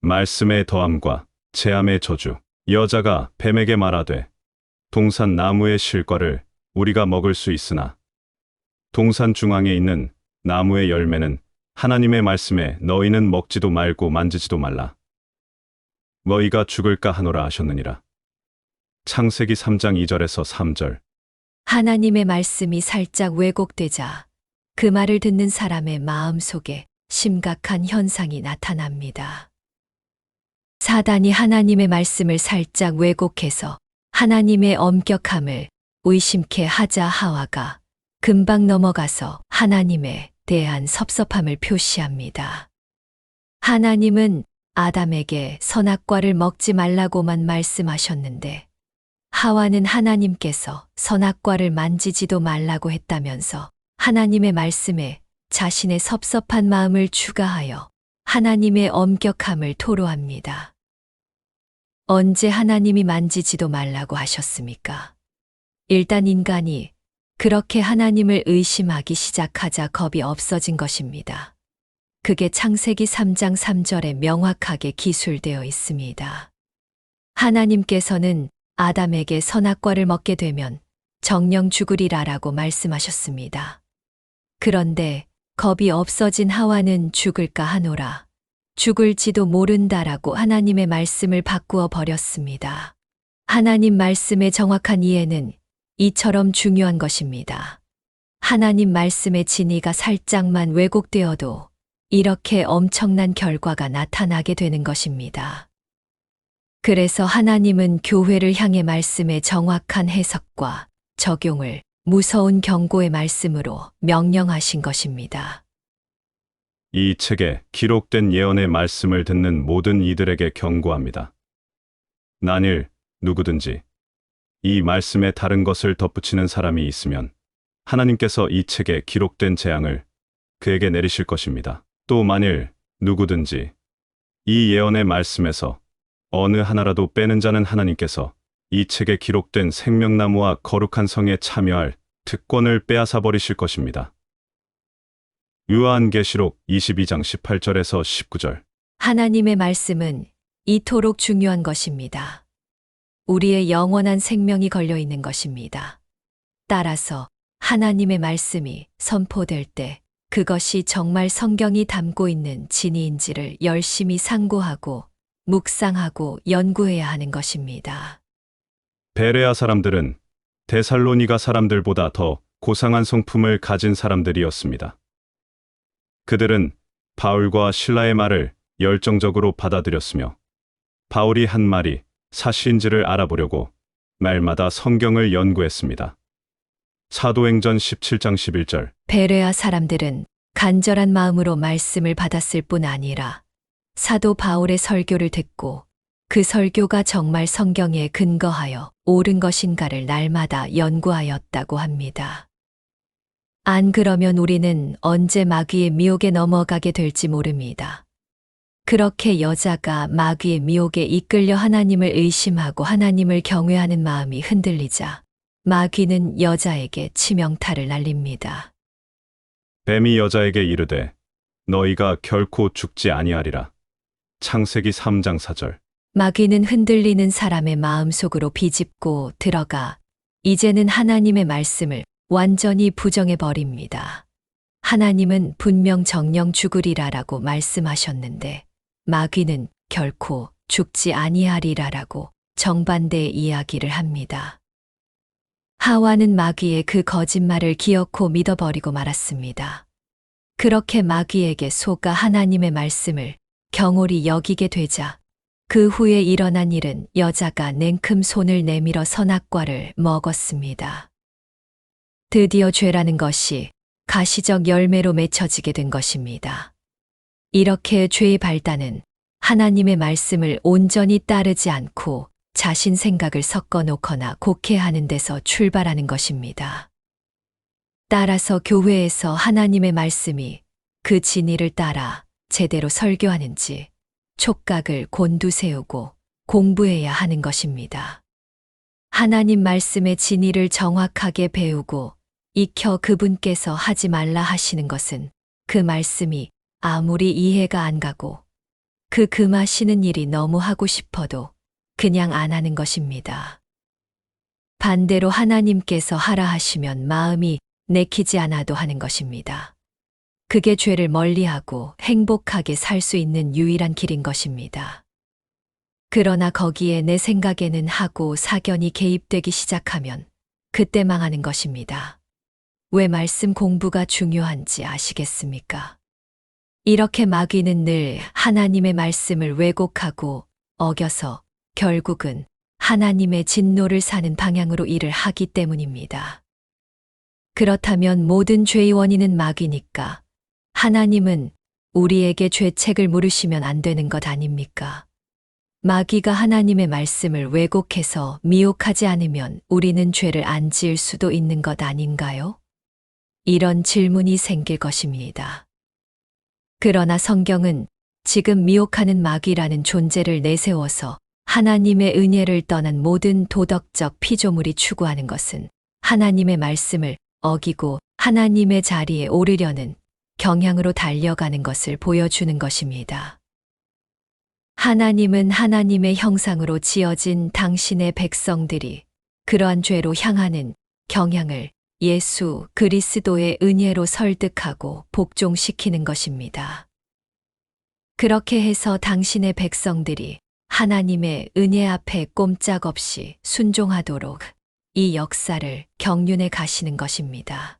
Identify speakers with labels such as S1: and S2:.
S1: 말씀의 더함과 재함의 저주. 여자가 뱀에게 말하되 동산 나무의 실과를 우리가 먹을 수 있으나 동산 중앙에 있는 나무의 열매는 하나님의 말씀에 너희는 먹지도 말고 만지지도 말라. 너희가 죽을까 하노라 하셨느니라. 창세기 3장 2절에서 3절.
S2: 하나님의 말씀이 살짝 왜곡되자 그 말을 듣는 사람의 마음 속에 심각한 현상이 나타납니다. 사단이 하나님의 말씀을 살짝 왜곡해서 하나님의 엄격함을 의심케 하자 하와가 금방 넘어가서 하나님에 대한 섭섭함을 표시합니다. 하나님은 아담에게 선악과를 먹지 말라고만 말씀하셨는데 하와는 하나님께서 선악과를 만지지도 말라고 했다면서 하나님의 말씀에 자신의 섭섭한 마음을 추가하여 하나님의 엄격함을 토로합니다. 언제 하나님이 만지지도 말라고 하셨습니까? 일단 인간이 그렇게 하나님을 의심하기 시작하자 겁이 없어진 것입니다. 그게 창세기 3장 3절에 명확하게 기술되어 있습니다. 하나님께서는 아담에게 선악과를 먹게 되면 정녕 죽으리라라고 말씀하셨습니다. 그런데 겁이 없어진 하와는 죽을까 하노라. 죽을지도 모른다라고 하나님의 말씀을 바꾸어 버렸습니다. 하나님 말씀의 정확한 이해는 이처럼 중요한 것입니다. 하나님 말씀의 진리가 살짝만 왜곡되어도 이렇게 엄청난 결과가 나타나게 되는 것입니다. 그래서 하나님은 교회를 향해 말씀의 정확한 해석과 적용을 무서운 경고의 말씀으로 명령하신 것입니다.
S1: 이 책에 기록된 예언의 말씀을 듣는 모든 이들에게 경고합니다. 만일 누구든지 이 말씀에 다른 것을 덧붙이는 사람이 있으면 하나님께서 이 책에 기록된 재앙을 그에게 내리실 것입니다. 또 만일 누구든지 이 예언의 말씀에서 어느 하나라도 빼는 자는 하나님께서 이 책에 기록된 생명나무와 거룩한 성에 참여할 특권을 빼앗아 버리실 것입니다. 요한계시록 22장 18절에서 19절.
S2: 하나님의 말씀은 이토록 중요한 것입니다. 우리의 영원한 생명이 걸려 있는 것입니다. 따라서 하나님의 말씀이 선포될 때 그것이 정말 성경이 담고 있는 진리인지를 열심히 상고하고 묵상하고 연구해야 하는 것입니다.
S1: 베레아 사람들은 데살로니가 사람들보다 더 고상한 성품을 가진 사람들이었습니다. 그들은 바울과 실라의 말을 열정적으로 받아들였으며 바울이 한 말이 사실인지를 알아보려고 말마다 성경을 연구했습니다. 사도행전 17장 11절.
S2: 베레아 사람들은 간절한 마음으로 말씀을 받았을 뿐 아니라 사도 바울의 설교를 듣고 그 설교가 정말 성경에 근거하여 옳은 것인가를 날마다 연구하였다고 합니다. 안 그러면 우리는 언제 마귀의 미혹에 넘어가게 될지 모릅니다. 그렇게 여자가 마귀의 미혹에 이끌려 하나님을 의심하고 하나님을 경외하는 마음이 흔들리자 마귀는 여자에게 치명타를 날립니다.
S1: 뱀이 여자에게 이르되 너희가 결코 죽지 아니하리라. 창세기 3장 4절.
S2: 마귀는 흔들리는 사람의 마음속으로 비집고 들어가 이제는 하나님의 말씀을 완전히 부정해 버립니다. 하나님은 분명 정녕 죽으리라라고 말씀하셨는데 마귀는 결코 죽지 아니하리라라고 정반대의 이야기를 합니다. 하와는 마귀의 그 거짓말을 기어코 믿어버리고 말았습니다. 그렇게 마귀에게 속아 하나님의 말씀을 경홀히 여기게 되자 그 후에 일어난 일은 여자가 냉큼 손을 내밀어 선악과를 먹었습니다. 드디어 죄라는 것이 가시적 열매로 맺혀지게 된 것입니다. 이렇게 죄의 발단은 하나님의 말씀을 온전히 따르지 않고 자신 생각을 섞어 놓거나 곡해하는 데서 출발하는 것입니다. 따라서 교회에서 하나님의 말씀이 그 진리를 따라 제대로 설교하는지 촉각을 곤두세우고 공부해야 하는 것입니다. 하나님 말씀의 진리를 정확하게 배우고 익혀 그분께서 하지 말라 하시는 것은 그 말씀이 아무리 이해가 안 가고 그 그 금하시는 일이 너무 하고 싶어도 그냥 안 하는 것입니다. 반대로 하나님께서 하라 하시면 마음이 내키지 않아도 하는 것입니다. 그게 죄를 멀리하고 행복하게 살 수 있는 유일한 길인 것입니다. 그러나 거기에 내 생각에는 하고 사견이 개입되기 시작하면 그때 망하는 것입니다. 왜 말씀 공부가 중요한지 아시겠습니까? 이렇게 마귀는 늘 하나님의 말씀을 왜곡하고 어겨서 결국은 하나님의 진노를 사는 방향으로 일을 하기 때문입니다. 그렇다면 모든 죄의 원인은 마귀니까 하나님은 우리에게 죄책을 물으시면 안 되는 것 아닙니까? 마귀가 하나님의 말씀을 왜곡해서 미혹하지 않으면 우리는 죄를 안 지을 수도 있는 것 아닌가요? 이런 질문이 생길 것입니다. 그러나 성경은 지금 미혹하는 마귀라는 존재를 내세워서 하나님의 은혜를 떠난 모든 도덕적 피조물이 추구하는 것은 하나님의 말씀을 어기고 하나님의 자리에 오르려는 경향으로 달려가는 것을 보여주는 것입니다. 하나님은 하나님의 형상으로 지어진 당신의 백성들이 그러한 죄로 향하는 경향을 예수 그리스도의 은혜로 설득하고 복종시키는 것입니다. 그렇게 해서 당신의 백성들이 하나님의 은혜 앞에 꼼짝없이 순종하도록 이 역사를 경륜해 가시는 것입니다.